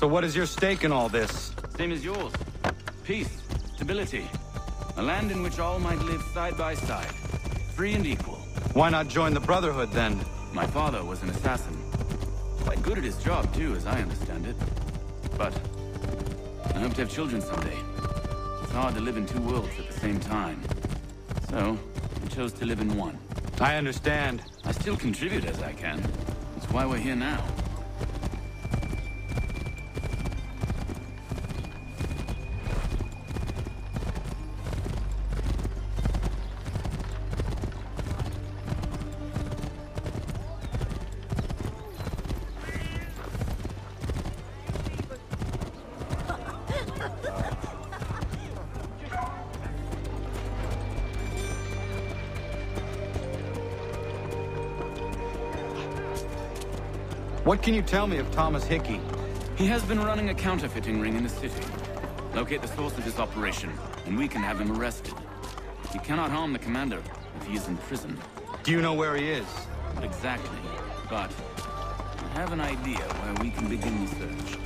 So what is your stake in all this? Same as yours. Peace, stability. A land in which all might live side by side. Free and equal. Why not join the Brotherhood, then? My father was an assassin. Quite good at his job, too, as I understand it. But I hope to have children someday. It's hard to live in two worlds at the same time. So, I chose to live in one. I understand. I still contribute as I can. That's why we're here now. What can you tell me of Thomas Hickey? He has been running a counterfeiting ring in the city. Locate the source of this operation, and we can have him arrested. He cannot harm the commander if he is in prison. Do you know where he is? Not exactly, but I have an idea where we can begin the search.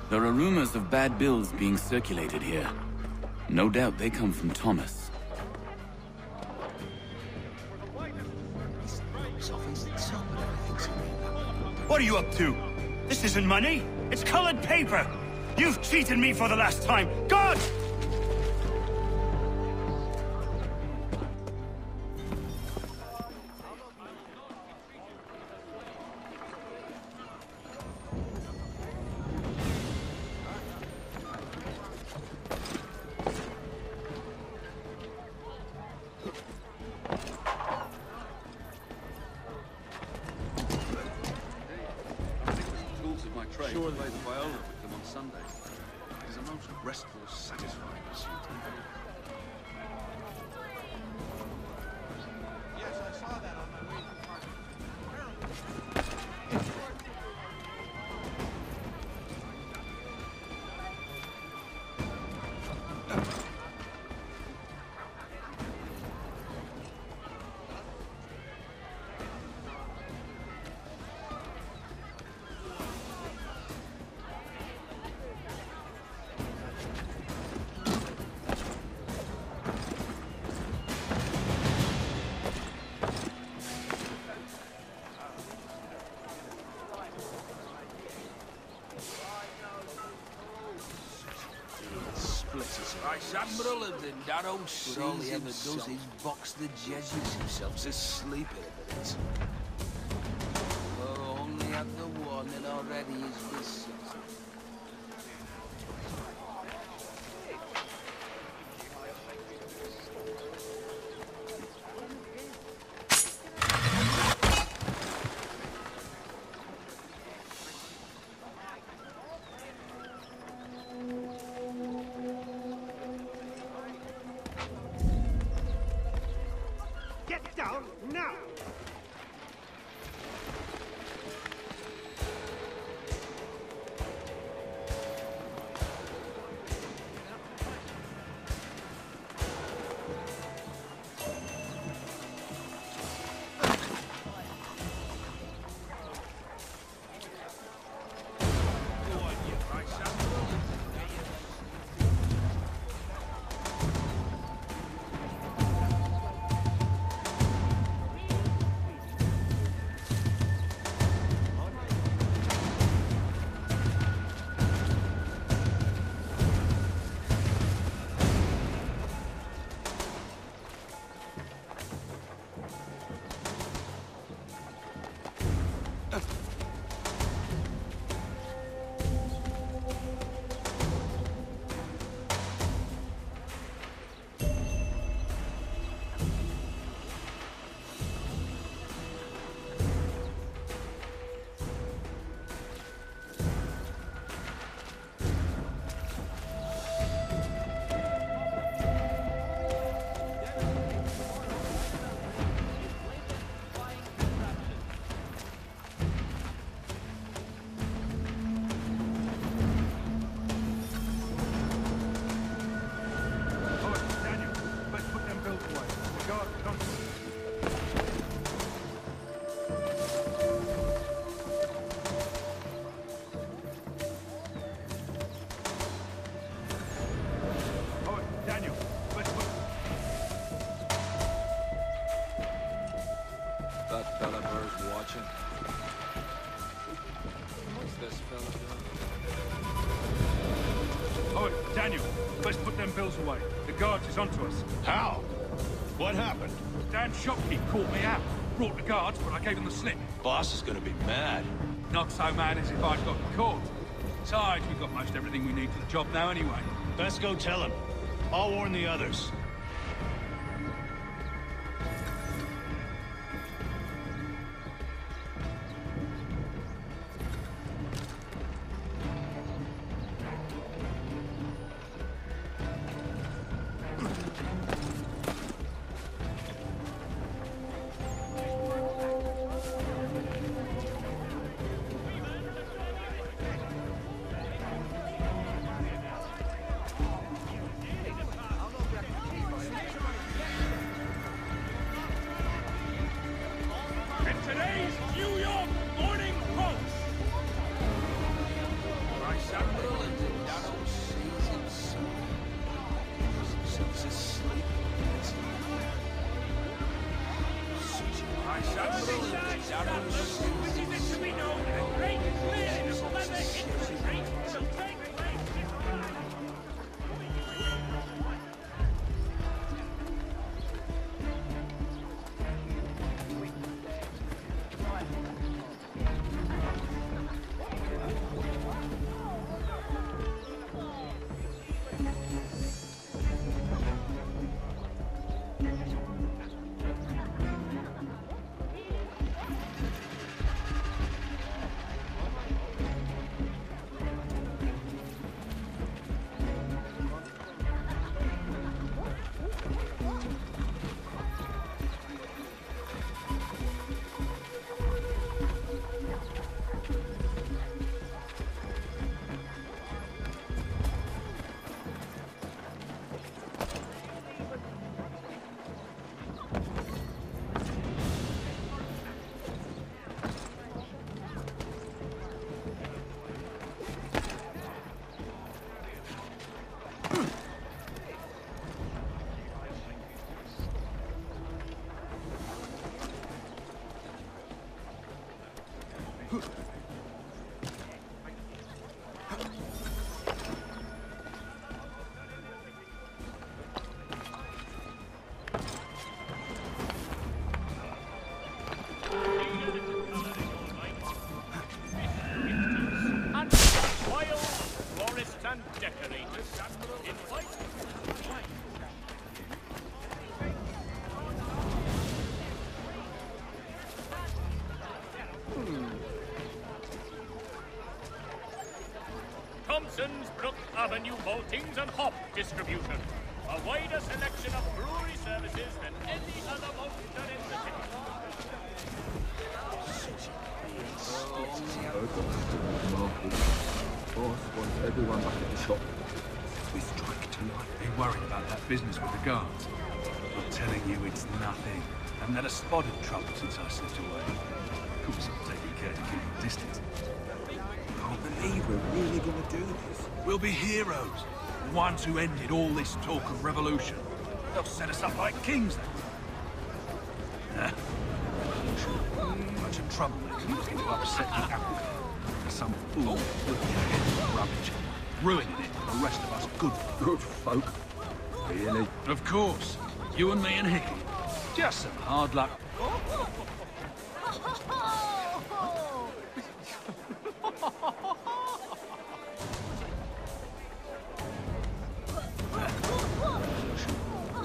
There are rumors of bad bills being circulated here. No doubt they come from Thomas. What are you up to? This isn't money. It's colored paper. You've cheated me for the last time. God! Sure, play the viola with them on Sunday. It is a most restful, satisfying pursuit. Yes, I saw that on my way to party. Admiral and that old Caesar all he ever does is box the Jesuits himself to sleep in a minute. Oh, only have the one that already is this. Get down now! fella birds watching? What's this fella doing? Oh, Daniel, let's put them bills away. The guards is onto us. How? What happened? Dan's shopkeep caught me out. Brought the guards, but I gave them the slip. Boss is gonna be mad. Not so mad as if I'd got caught. Besides, we've got most everything we need for the job now anyway. Best go tell him. I'll warn the others. And today's New York Morning Post. Rice up. Don't seize himself. Himself asleep. Rice up. Which is it to be known that a great clearing of leather infantry will take place this July. Thompson's Brook Avenue maltings and hop distribution. A wider selection of brewery services than any other malter in the city. Boss wants everyone back at the shop. We strike tonight. Be worried about that business with the guards. I'm telling you, it's nothing. I haven't had a spot of trouble since I slipped away. Of course, I'm taking care to keep the distance. I can't believe we're really gonna do this. We'll be heroes. The ones who ended all this talk of revolution. They'll set us up like kings, they will. Bunch of troublemakers looking to upset the apple cart. Some fool flipping ahead with rubbish, ruining it for the rest of us good folk. Really? Of course. You and me and Hickey. Just some hard luck.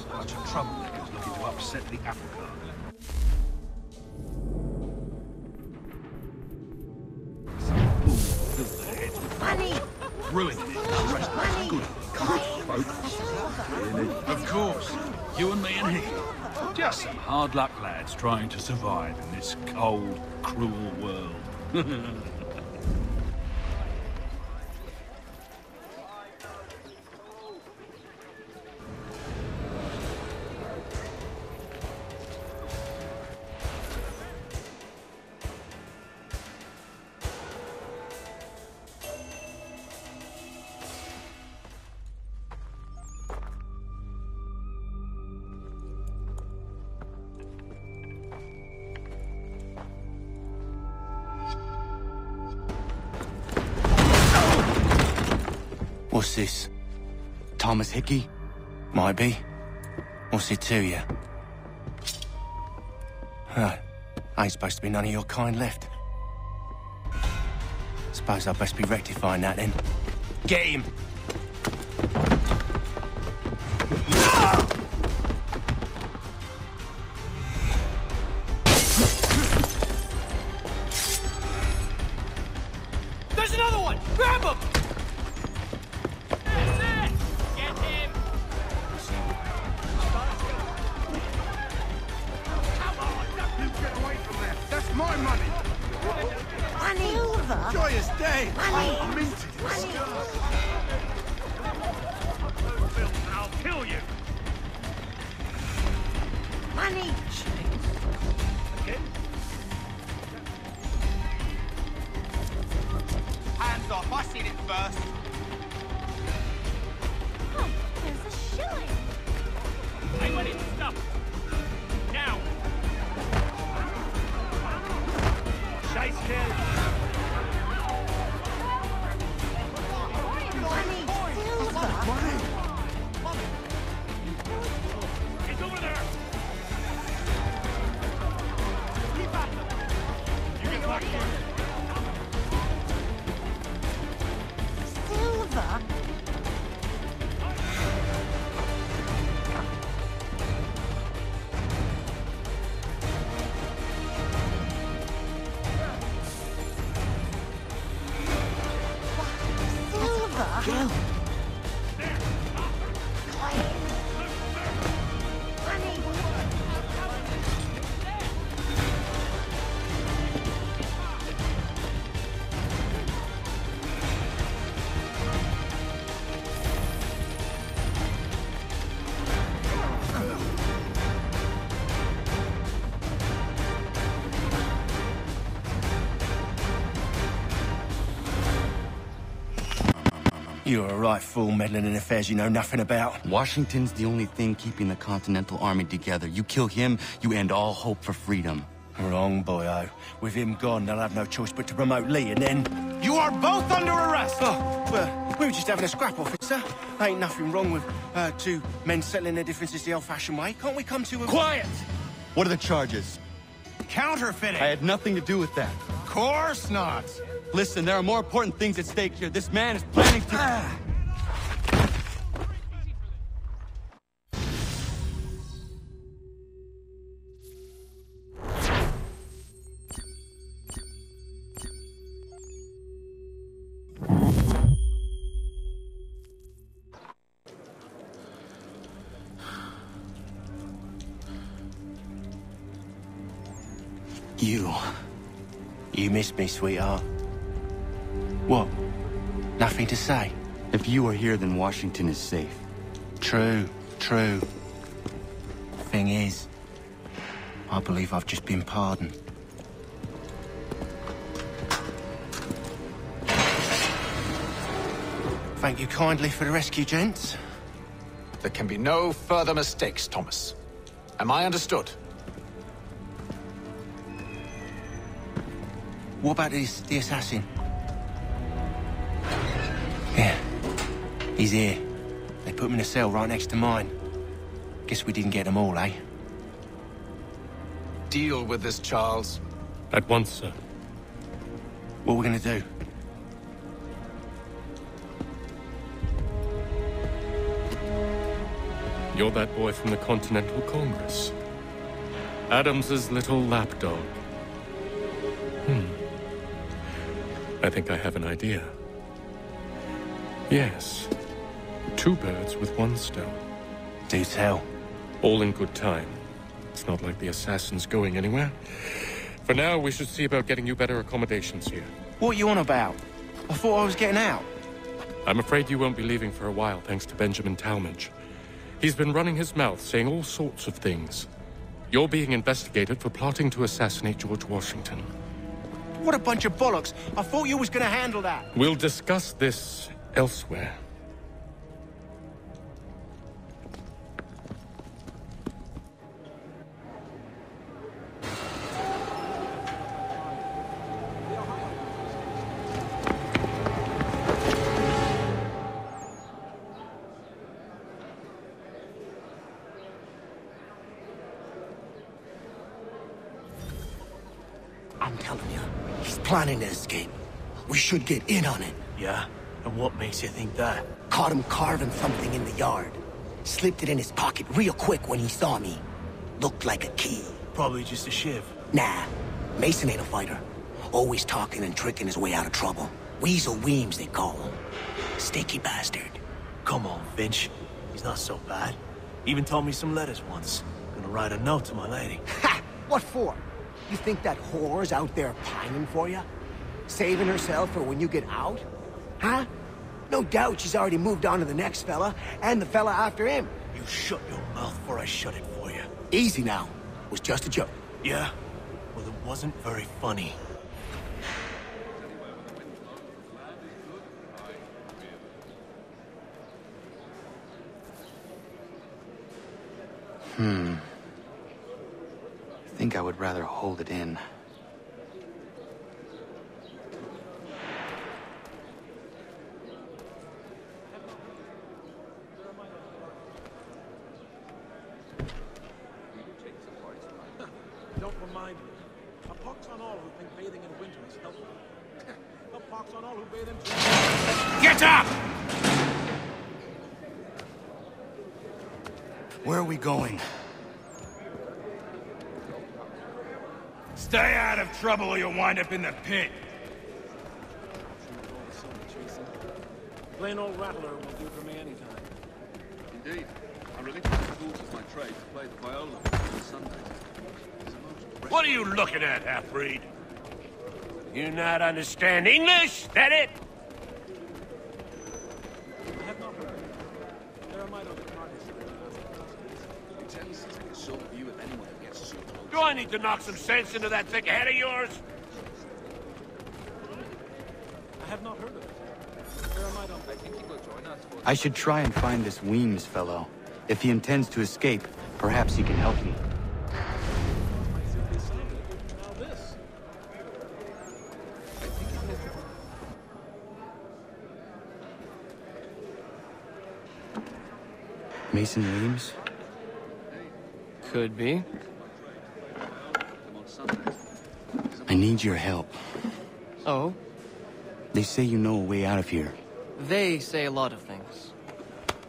Bunch of troublemakers looking to upset the apple cart. Ruining it for the rest of us good folk. Really? Of course. You and me and Hickey. Just some hard luck lads trying to survive in this cold, cruel world. What's this? Thomas Hickey? Might be. What's it to you? Huh. Ain't supposed to be none of your kind left. Suppose I'd best be rectifying that then. Get him! There's another one! Grab him! That's it! Get him! Come on! You get away from there! That's my money! Money! Silver! Joyous day! Money! I minted it! Money! I'll kill you! Money! Hands off! I seen it first! Oh, there's a shilling! I want it stuff! Now! Chase kill! Money! Silver! He's over there! Keep up! You get back here! Silver! Silver! Go! Money! You're a right fool meddling in affairs you know nothing about. Washington's the only thing keeping the Continental Army together. You kill him, you end all hope for freedom. Wrong, boyo. With him gone, they'll have no choice but to promote Lee, and then... You are both under arrest! Oh, well, we were just having a scrap, officer. Ain't nothing wrong with two men settling their differences the old-fashioned way. Can't we come to a... Quiet! What are the charges? Counterfeiting! I had nothing to do with that. Course not! Listen, there are more important things at stake here. This man is planning to... You missed me, sweetheart. What? Nothing to say? If you are here, then Washington is safe. True, true. Thing is, I believe I've just been pardoned. Thank you kindly for the rescue, gents. There can be no further mistakes, Thomas. Am I understood? What about the assassin? Yeah, he's here. They put him in a cell right next to mine. Guess we didn't get them all, eh? Deal with this, Charles. At once, sir. What we're gonna do? You're that boy from the Continental Congress. Adams's little lapdog. I think I have an idea. Yes. 2 birds with 1 stone. Do tell. All in good time. It's not like the assassin's going anywhere. For now, we should see about getting you better accommodations here. What are you on about? I thought I was getting out. I'm afraid you won't be leaving for a while, thanks to Benjamin Talmadge. He's been running his mouth, saying all sorts of things. You're being investigated for plotting to assassinate George Washington. What a bunch of bollocks. I thought you was gonna handle that. We'll discuss this elsewhere. I'm telling you, he's planning to escape. We should get in on it. Yeah? And what makes you think that? Caught him carving something in the yard. Slipped it in his pocket real quick when he saw me. Looked like a key. Probably just a shiv. Nah, Mason ain't a fighter. Always talking and tricking his way out of trouble. Weasel Weems, they call him. Sticky bastard. Come on, Finch. He's not so bad. Even told me some letters once. Gonna write a note to my lady. Ha! What for? You think that whore's out there pining for you? Saving herself for when you get out? Huh? No doubt she's already moved on to the next fella, and the fella after him. You shut your mouth before I shut it for you. Easy now. It was just a joke. Yeah? Well, it wasn't very funny. I think I would rather hold it in. Don't remind me. A pox on all who think bathing in winter is helpful. A pox on all who bathe in... Get up! Where are we going? Stay out of trouble or you'll wind up in the pit. Plain old rattler will do for me anytime. Indeed. I relinquished the tools of my trade to play the viola on Sundays. What are you looking at, half-breed? You not understand English? That it? I have not heard. There are my other parties. It tends to take a sort of view of anyone who gets so close. Do I need to knock some sense into that thick head of yours? I have not heard of it. There are my own. I think he will join us. I should try and find this Weems fellow. If he intends to escape, perhaps he can help me. Now this. Mason Weems? Could be. I need your help. Oh? They say you know a way out of here. They say a lot of things.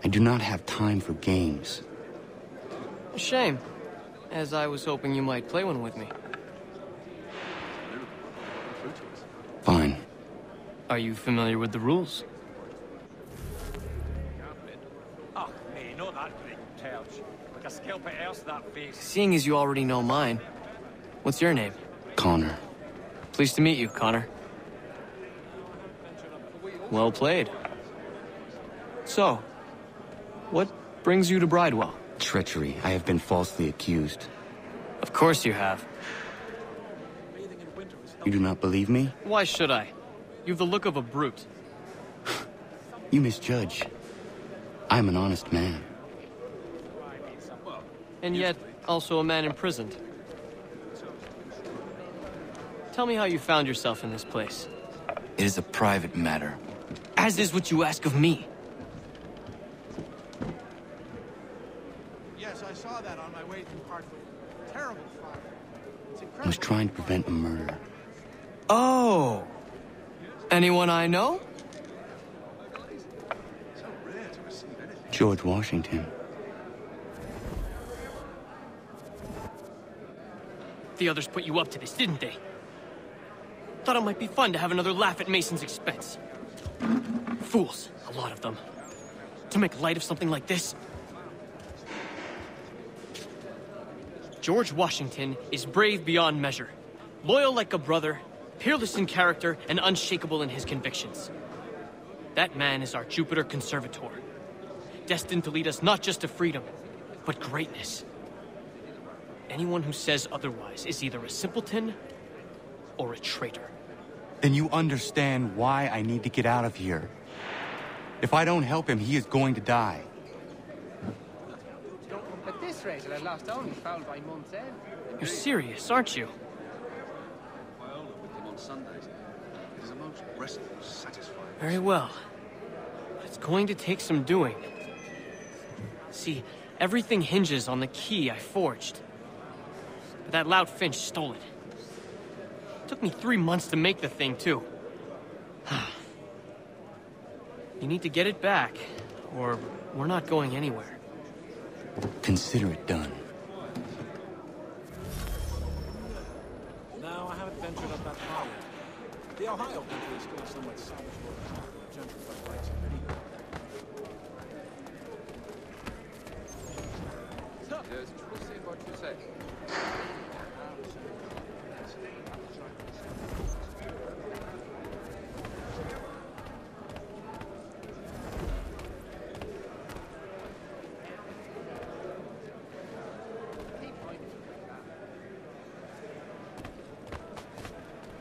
I do not have time for games. A shame, as I was hoping you might play one with me. Fine. Are you familiar with the rules? Oh, me, not that great couch. Like a scalp of else that face. Seeing as you already know mine, what's your name? Connor. Pleased to meet you, Connor. Well played. So, what brings you to Bridewell? Treachery. I have been falsely accused. Of course you have. You do not believe me? Why should I? You've the look of a brute. You misjudge. I'm an honest man. And yet, also a man imprisoned. Tell me how you found yourself in this place. It is a private matter. As is what you ask of me. Yes, I saw that on my way through Hartford. Terrible fire. It's I incredible. was trying to prevent a murder. Oh! Anyone I know? George Washington. The others put you up to this, didn't they? Thought it might be fun to have another laugh at Mason's expense. Fools, a lot of them. To make light of something like this. George Washington is brave beyond measure, loyal like a brother, peerless in character, and unshakable in his convictions. That man is our Jupiter Conservator, destined to lead us not just to freedom, but greatness. Anyone who says otherwise is either a simpleton or a traitor. Then you understand why I need to get out of here. If I don't help him, he is going to die. At this rate, I've lost only fouled by month's end. You're serious, aren't you? Viola with him on Sundays. It is a most restful, satisfying. Very well. But it's going to take some doing. See, everything hinges on the key I forged. But that lout Finch stole it. Took me 3 months to make the thing, too. You need to get it back, or we're not going anywhere. Consider it done. No, I haven't ventured up that far yet. The Ohio country is still somewhat savage for gentrified rights and video. We'll see what you say.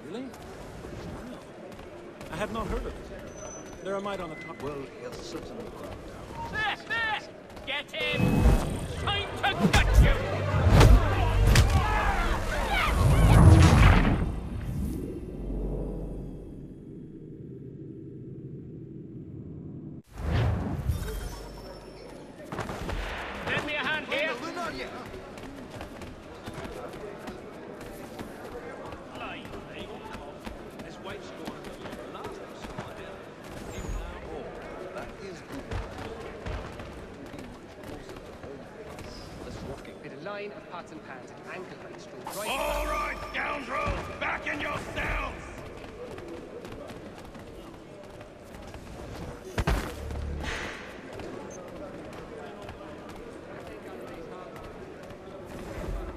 Really? I had not heard of it. There are might on the top. Well, he'll certainly go down. There! Get him! Time to gut you! Lend me a hand here. His wife's going to the last idea. Even now, oh, that is good. Let's walk it. With a line of pots and pans at ankle height straight right. All right, scoundrels! Back in your cells!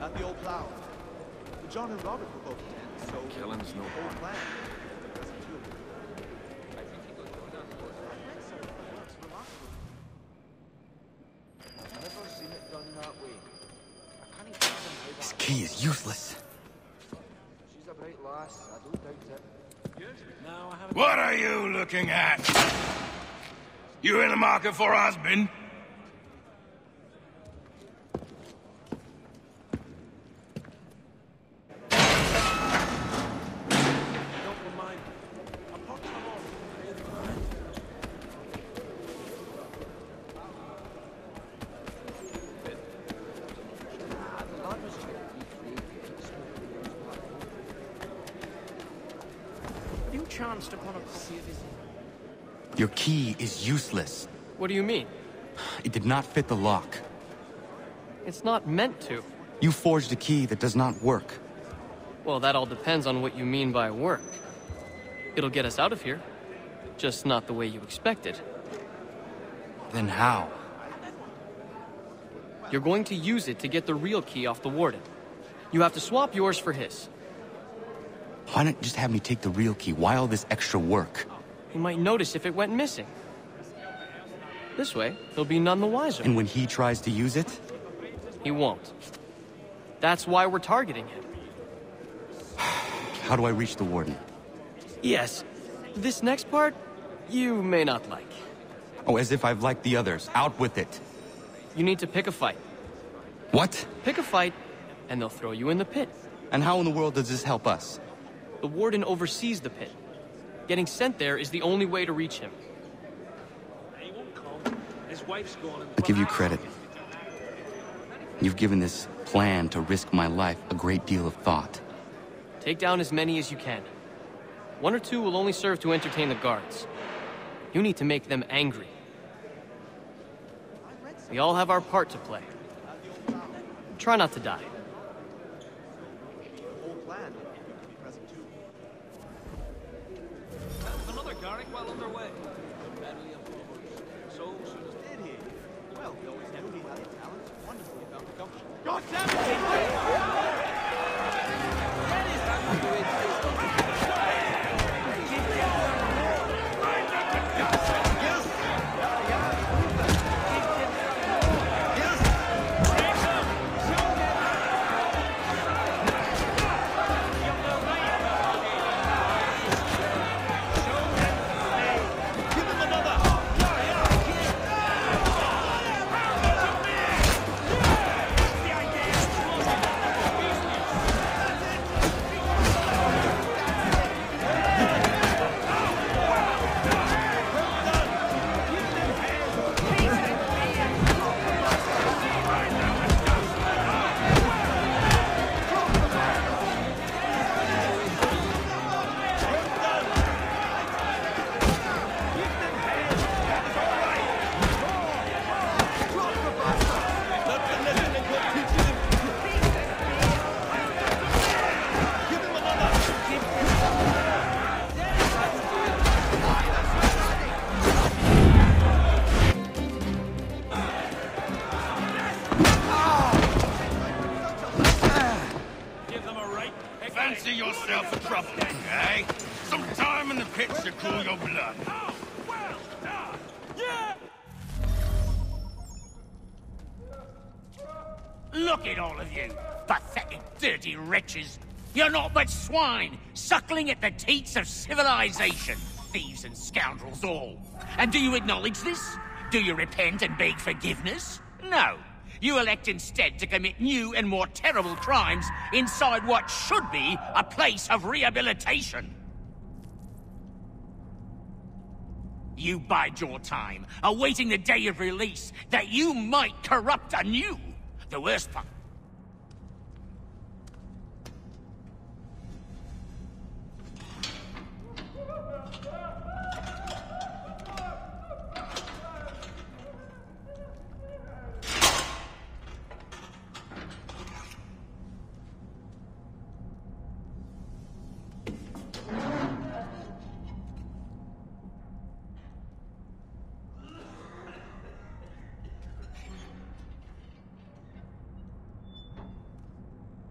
At the old plow. John and Robert were both dead, so... Killen's no old harm. plan. I've never seen it done that way. I can't even fathom how This that key is useless. She's a bright lass, I don't doubt it. No, I haven't... What are you looking at? You in the market for a husband? Don't remind me. A pox on all who bathe in winter. The lad was trying to recreate the smoke. You chanced upon a copy of his... Your key is useless. What do you mean? It did not fit the lock. It's not meant to. You forged a key that does not work. Well, that all depends on what you mean by work. It'll get us out of here. Just not the way you expected. Then how? You're going to use it to get the real key off the warden. You have to swap yours for his. Why not just have me take the real key? Why all this extra work? He might notice if it went missing. This way, he'll be none the wiser. And when he tries to use it? He won't. That's why we're targeting him. How do I reach the warden? Yes. This next part, you may not like. Oh, as if I've liked the others. Out with it. You need to pick a fight. What? Pick a fight, and they'll throw you in the pit. And how in the world does this help us? The warden oversees the pit. Getting sent there is the only way to reach him. He won't come. His wife's gone. I give you credit. You've given this plan to risk my life a great deal of thought. Take down as many as you can. 1 or 2 will only serve to entertain the guards. You need to make them angry. We all have our part to play. Try not to die. Another Garrick while underway. So soon as did he? Well, we always knew he had a talent. Wonderful he found the gumption. God damn it! Fancy yourself a troublemaker, eh? Some time in the pits to cool your blood. Look at all of you, pathetic, dirty wretches. You're not but swine, suckling at the teats of civilization. Thieves and scoundrels all. And do you acknowledge this? Do you repent and beg forgiveness? No. You elect instead to commit new and more terrible crimes inside what should be a place of rehabilitation. You bide your time, awaiting the day of release, that you might corrupt anew. The worst part...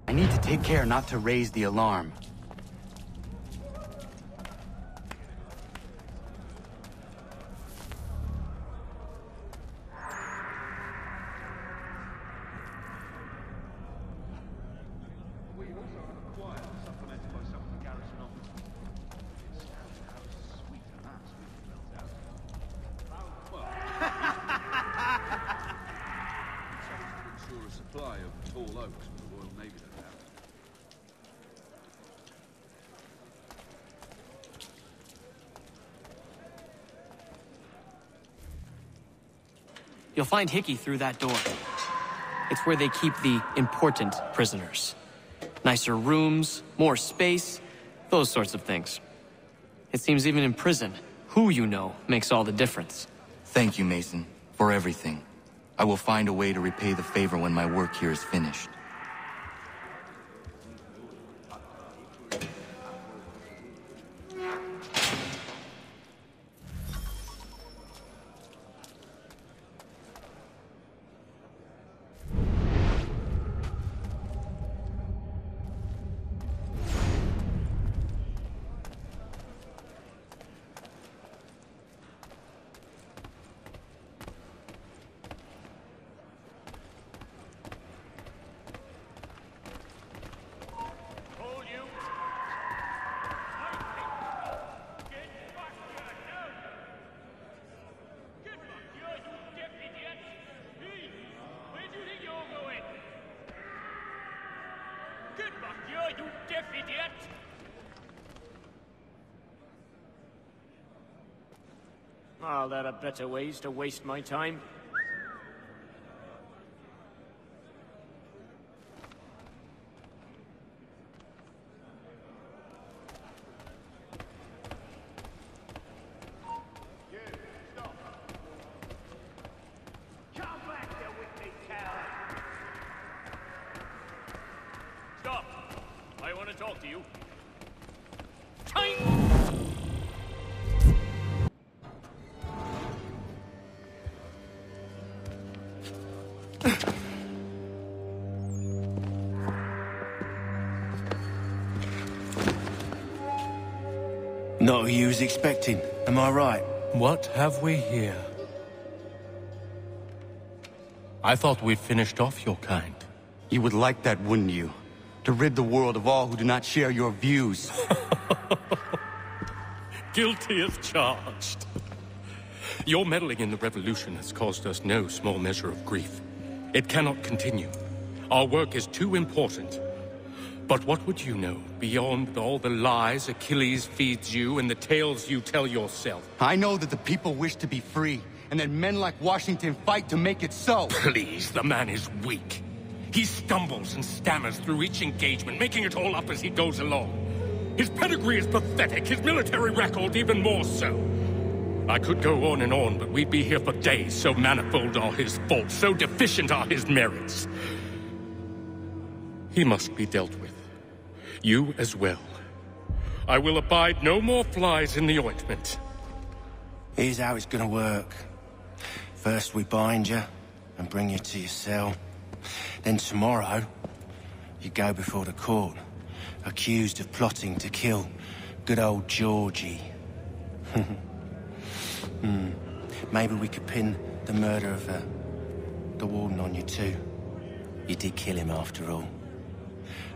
I need to take care not to raise the alarm. Ensure a supply of tall oaks for the Royal Navy to have. You'll find Hickey through that door. It's where they keep the important prisoners. Nicer rooms, more space, those sorts of things. It seems even in prison, who you know makes all the difference. Thank you, Mason, for everything. I will find a way to repay the favor when my work here is finished. You deaf idiot! Oh, there are better ways to waste my time. Stop! I want to talk to you. Not who you was expecting, am I right? What have we here? I thought we'd finished off your kind. You would like that, wouldn't you? To rid the world of all who do not share your views. Guilty as charged. Your meddling in the revolution has caused us no small measure of grief. It cannot continue. Our work is too important. But what would you know beyond all the lies Achilles feeds you and the tales you tell yourself? I know that the people wish to be free, and that men like Washington fight to make it so. Please, the man is weak. He stumbles and stammers through each engagement, making it all up as he goes along. His pedigree is pathetic, his military record even more so. I could go on and on, but we'd be here for days, so manifold are his faults, so deficient are his merits. He must be dealt with. You as well. I will abide no more flies in the ointment. Here's how it's gonna work. First we bind you and bring you to your cell. Then tomorrow, you go before the court accused of plotting to kill good old Georgie. Maybe we could pin the murder of the warden on you too. You did kill him after all.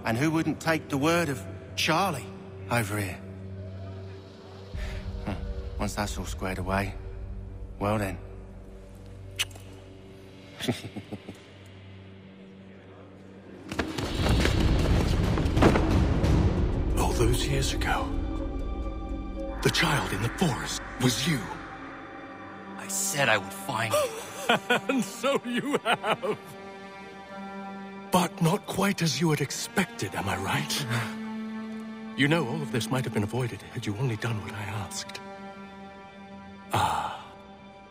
And who wouldn't take the word of Charlie over here? Once that's all squared away, well then. All those years ago, the child in the forest was you. I said I would find you. And so you have. But not quite as you had expected, am I right? You know, all of this might have been avoided had you only done what I asked.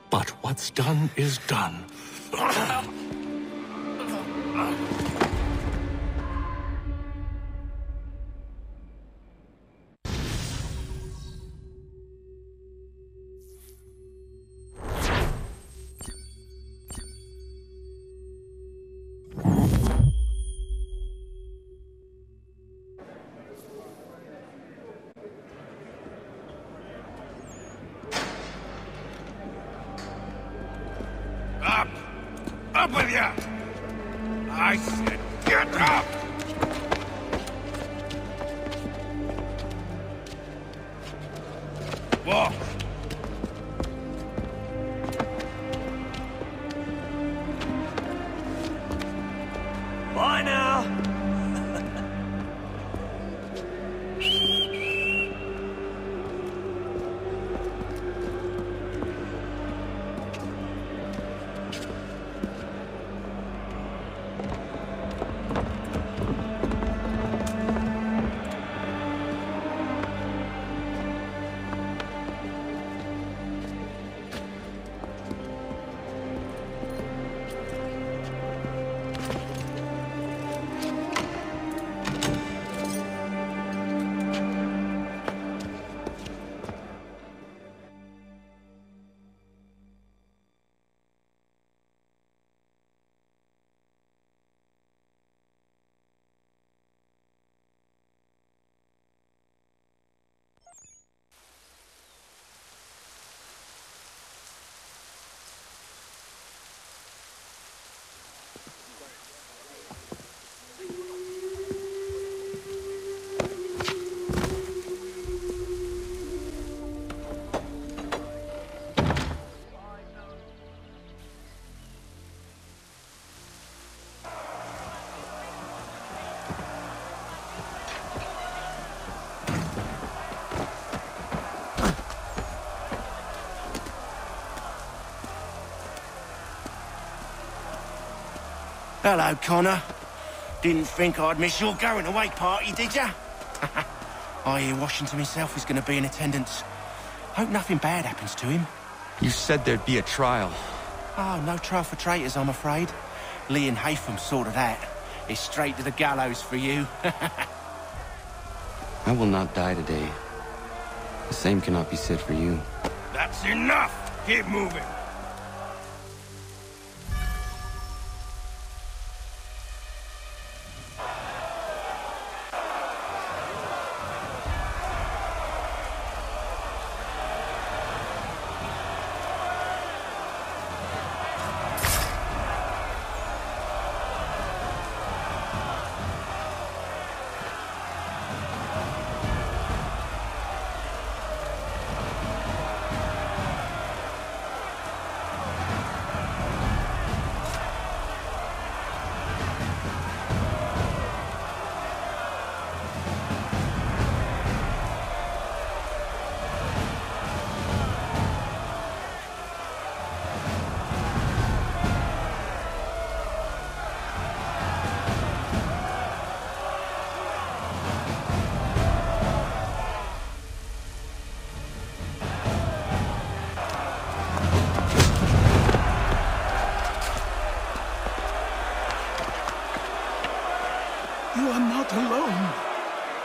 But what's done is done. Up with you! I said, get up! Walk! Bye now! Hello, Connor. Didn't think I'd miss your going-away party, did ya? I hear Washington himself is going to be in attendance. Hope nothing bad happens to him. You said there'd be a trial. Oh, no trial for traitors, I'm afraid. Lee and Haytham sorted that. It's straight to the gallows for you. I will not die today. The same cannot be said for you. That's enough! Keep moving! You are not alone.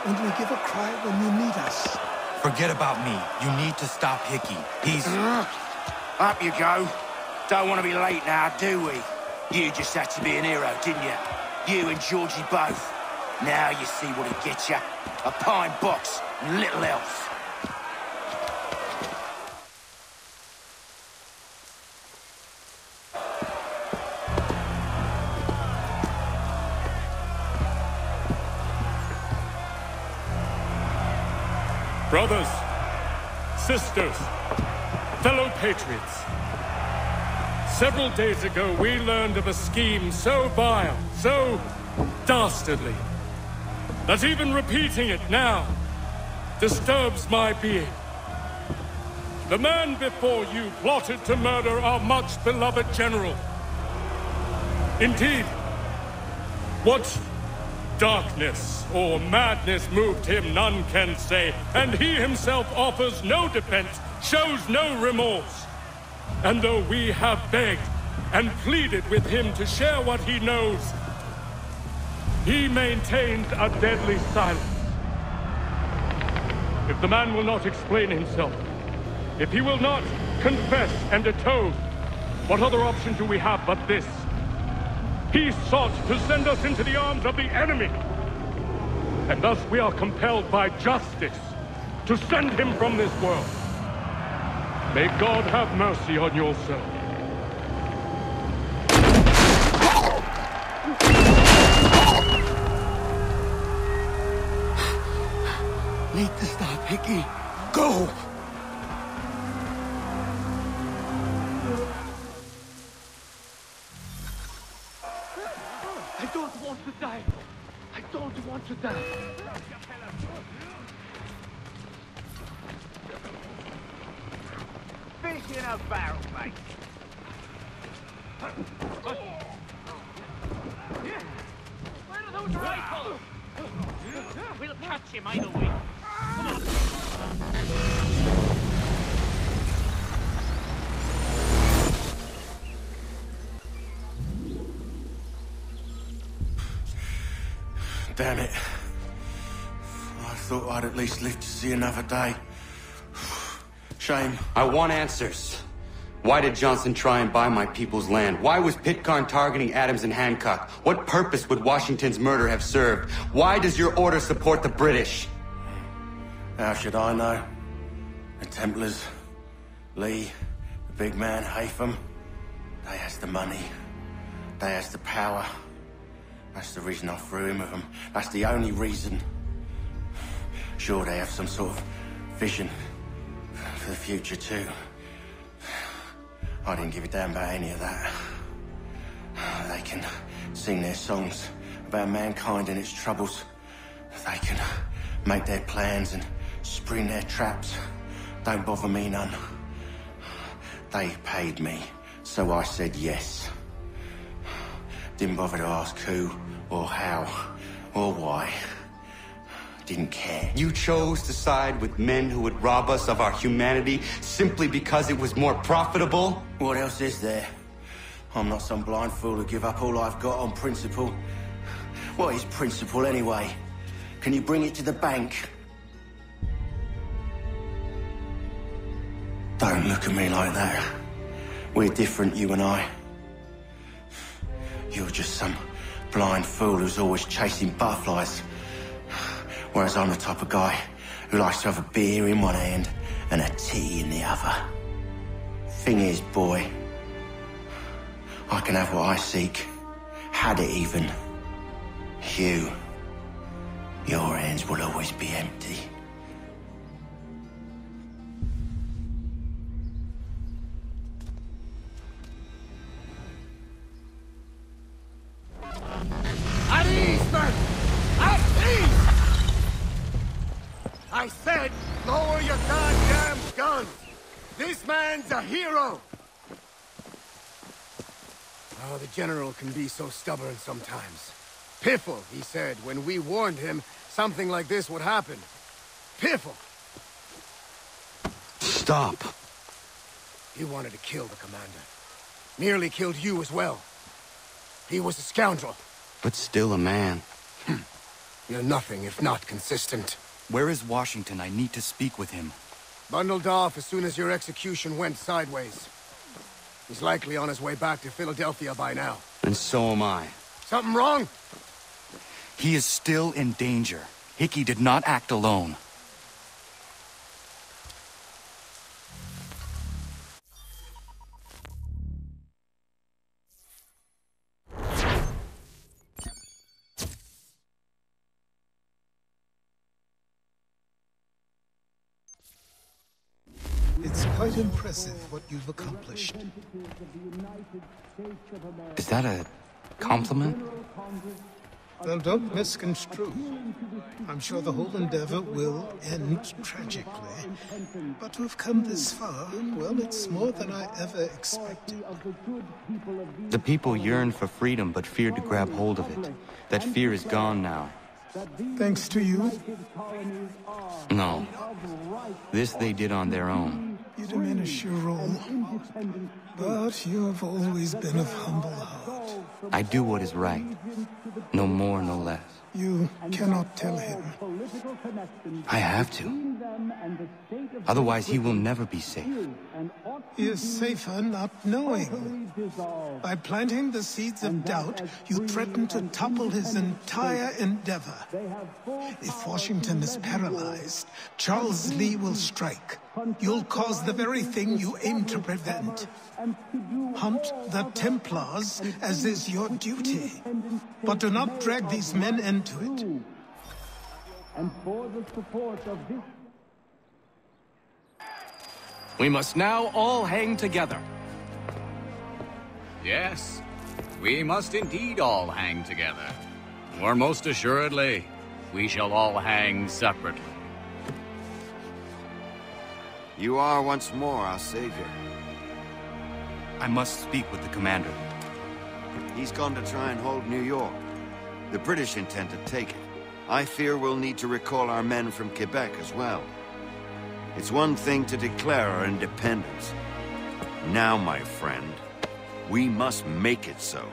Only give a cry when you need us. Forget about me. You need to stop Hickey. He's... Up you go. Don't want to be late now, do we? You just had to be an hero, didn't you? You and Georgie both. Now you see what he gets you. A pine box and little else. Brothers, sisters, fellow patriots. Several days ago, we learned of a scheme so vile, so dastardly, that even repeating it now disturbs my being. The man before you plotted to murder our much-beloved general. Indeed, what darkness or madness moved him, none can say, and he himself offers no defense, shows no remorse. And though we have begged and pleaded with him to share what he knows, he maintains a deadly silence. If the man will not explain himself, if he will not confess and atone, what other option do we have but this? He sought to send us into the arms of the enemy. And thus we are compelled by justice to send him from this world. May God have mercy on your soul. Need to stop, Hickey. Go! I don't want to die. I don't want to die. Fish in a barrel, mate. Where are those rifles? We'll catch him either way. Come on. Damn it. I thought I'd at least live to see another day. Shame. I want answers. Why did Johnson try and buy my people's land? Why was Pitcairn targeting Adams and Hancock? What purpose would Washington's murder have served? Why does your order support the British? How should I know? The Templars, Lee, the big man, Haytham, they has the money. They has the power. That's the reason I threw in with them. That's the only reason. Sure, they have some sort of vision for the future, too. I didn't give a damn about any of that. They can sing their songs about mankind and its troubles. They can make their plans and spring their traps. Don't bother me none. They paid me, so I said yes. Didn't bother to ask who, or how, or why. Didn't care. You chose to side with men who would rob us of our humanity simply because it was more profitable? What else is there? I'm not some blind fool to give up all I've got on principle. What is principle anyway? Can you bring it to the bank? Don't look at me like that. We're different, you and I. You're just some blind fool who's always chasing butterflies. Whereas I'm the type of guy who likes to have a beer in one hand and a tea in the other. Thing is, boy, I can have what I seek. Had it even. Your hands will always be empty. At ease, men! At ease! I said, lower your goddamn guns! This man's a hero! Oh, the General can be so stubborn sometimes. Piffle, he said, when we warned him something like this would happen. Piffle! Stop. He wanted to kill the commander. Nearly killed you as well. He was a scoundrel. But still a man. You're nothing if not consistent. Where is Washington? I need to speak with him. Bundled off as soon as your execution went sideways. He's likely on his way back to Philadelphia by now. And so am I. Something wrong? He is still in danger. Hickey did not act alone. It's quite impressive what you've accomplished. Is that a compliment? Now, don't misconstrue. I'm sure the whole endeavor will end tragically. But to have come this far, well, it's more than I ever expected. The people yearned for freedom but feared to grab hold of it. That fear is gone now. Thanks to you? No. This they did on their own. You diminish your role. But you have always been of humble heart. I do what is right. No more, no less. You cannot tell him. I have to. Otherwise, he will never be safe. He is safer not knowing. By planting the seeds of doubt, you threaten to topple his entire endeavor. If Washington is paralyzed, Charles Lee will strike. You'll cause the very thing you aim to prevent. Hunt the Templars, as is your duty. But do not drag these men into it. And for the support of this... We must now all hang together. Yes, we must indeed all hang together. Or most assuredly, we shall all hang separately. You are once more our savior. I must speak with the commander. He's gone to try and hold New York. The British intend to take it. I fear we'll need to recall our men from Quebec as well. It's one thing to declare our independence. Now, my friend, we must make it so.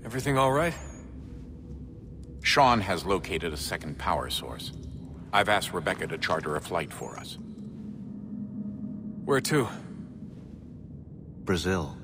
Everything all right? Sean has located a second power source. I've asked Rebecca to charter a flight for us. Where to? Brazil.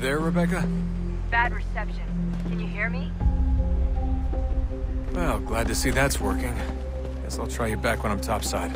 There, Rebecca? Bad reception. Can you hear me? Well, glad to see that's working. Guess I'll try you back when I'm topside.